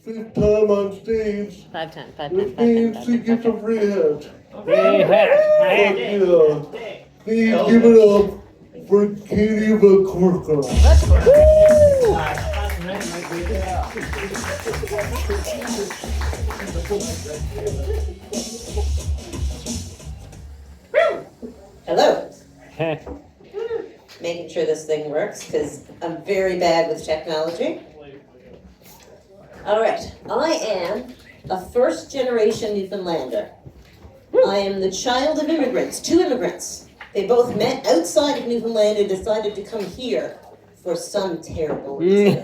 fifth time on stage. Five times. It means he gets a free hat. Free hat. Fuck yeah. Please give it up for Katie McCorkle. Hello. Making sure this thing works because I'm very bad with technology. All right, I am a first-generation Newfoundlander. I am the child of immigrants, two immigrants. They both met outside of Newfoundland and decided to come here for some terrible reason.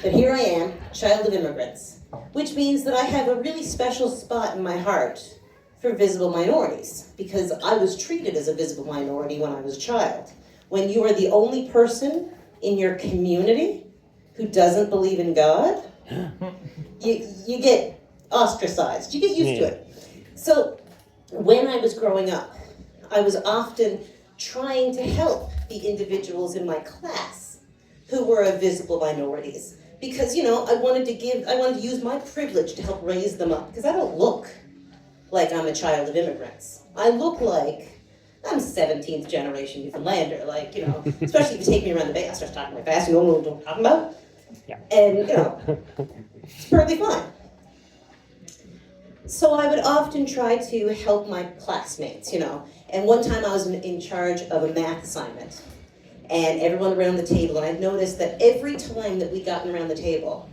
But here I am, child of immigrants, which means that I have a really special spot in my heart for visible minorities, because I was treated as a visible minority when I was a child. When you are the only person in your community who doesn't believe in God, you get ostracized. You get used to it. So when I was growing up, I was often trying to help the individuals in my class who were visible minorities, because I wanted to use my privilege to help raise them up, because I don't look like I'm a child of immigrants. I look like I'm 17th generation Newfoundlander, especially if you take me around the bay, I start talking really fast, you know what I'm talking about? Yeah. And, it's perfectly fine. So I would often try to help my classmates, and one time I was in charge of a math assignment, and everyone around the table, and I noticed that every time that we got around the table,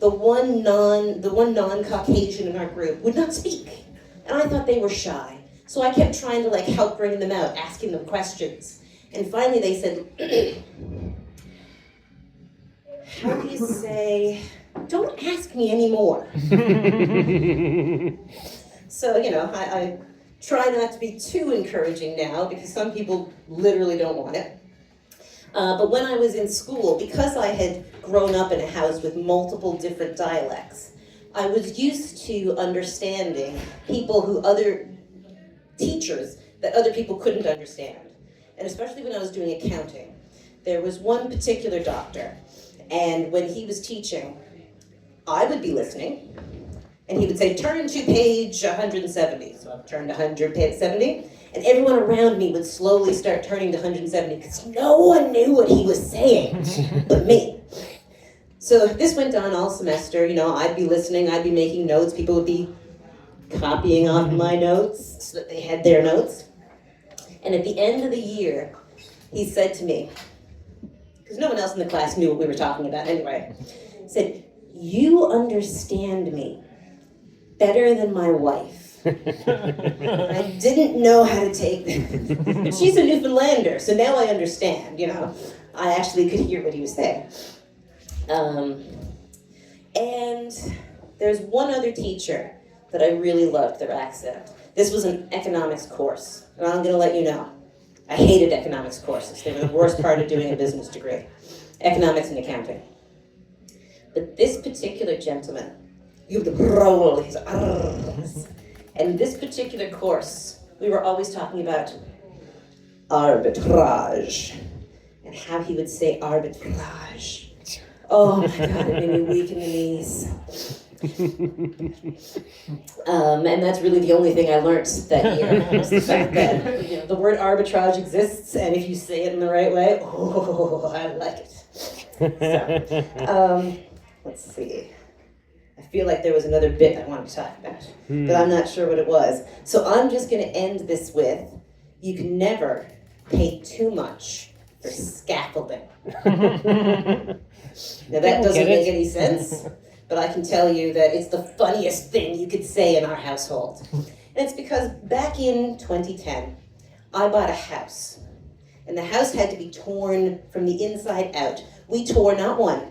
the one non-Caucasian in our group would not speak. And I thought they were shy. So I kept trying to help bring them out, asking them questions. And finally they said, how do you say, don't ask me anymore. So, I try not to be too encouraging now, because some people literally don't want it. But when I was in school, because I had grown up in a house with multiple different dialects, I was used to understanding other teachers that other people couldn't understand. And especially when I was doing accounting, there was one particular doctor, and when he was teaching, I would be listening, and he would say, turn to page 170. So I've turned to 170, and everyone around me would slowly start turning to 170, because no one knew what he was saying but me. So this went on all semester. I'd be listening, I'd be making notes, people would be copying off my notes so that they had their notes. And at the end of the year, he said to me, because no one else in the class knew what we were talking about anyway, he said, you understand me better than my wife. I didn't know how to take that. But she's a Newfoundlander, so now I understand, I actually could hear what he was saying. And there's one other teacher that I really loved their accent. This was an economics course, and I'm going to let you know. I hated economics courses. They were the worst part of doing a business degree. Economics and accounting. But this particular gentleman, you have to roll his R's. And this particular course, we were always talking about arbitrage, and how he would say arbitrage. Oh my God, it made me weak in the knees. And that's really the only thing I learned that year, was the fact that the word arbitrage exists, and if you say it in the right way, oh, I like it. So, let's see. I feel like there was another bit I wanted to talk about, but I'm not sure what it was. So I'm just going to end this with, you can never pay too much for scaffolding. Now that doesn't make any sense, but I can tell you that it's the funniest thing you could say in our household. And it's because back in 2010, I bought a house, and the house had to be torn from the inside out. We tore not one,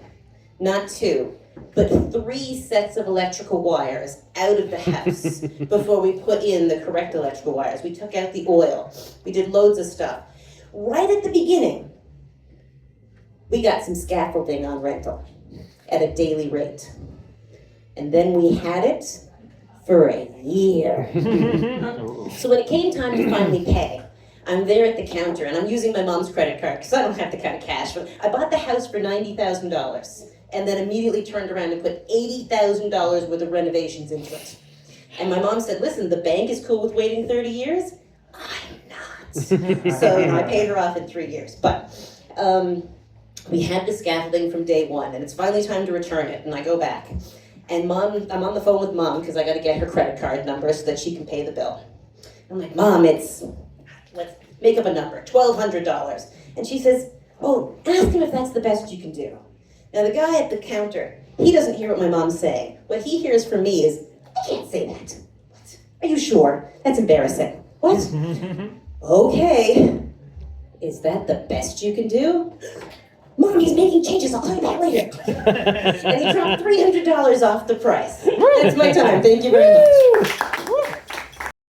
not two, but 3 sets of electrical wires out of the house before we put in the correct electrical wires. We took out the oil. We did loads of stuff. Right at the beginning, we got some scaffolding on rental at a daily rate. And then we had it for a year. So when it came time to finally pay, I'm there at the counter, and I'm using my mom's credit card because I don't have the kind of cash. But I bought the house for $90,000. and then immediately turned around and put $80,000 worth of renovations into it. And my mom said, listen, the bank is cool with waiting 30 years. I'm not. So I paid her off in 3 years. But we had the scaffolding from day one, and it's finally time to return it. And I go back. And I'm on the phone with Mom because I got to get her credit card number so that she can pay the bill. I'm like, Mom, let's make up a number, $1,200. And she says, oh, ask him if that's the best you can do. Now the guy at the counter, he doesn't hear what my mom's saying. What he hears from me is, I can't say that. What? Are you sure? That's embarrassing. What? Okay. Is that the best you can do? Mom, he's making changes. I'll call you back later. And he dropped $300 off the price. That's my time. Thank you very much.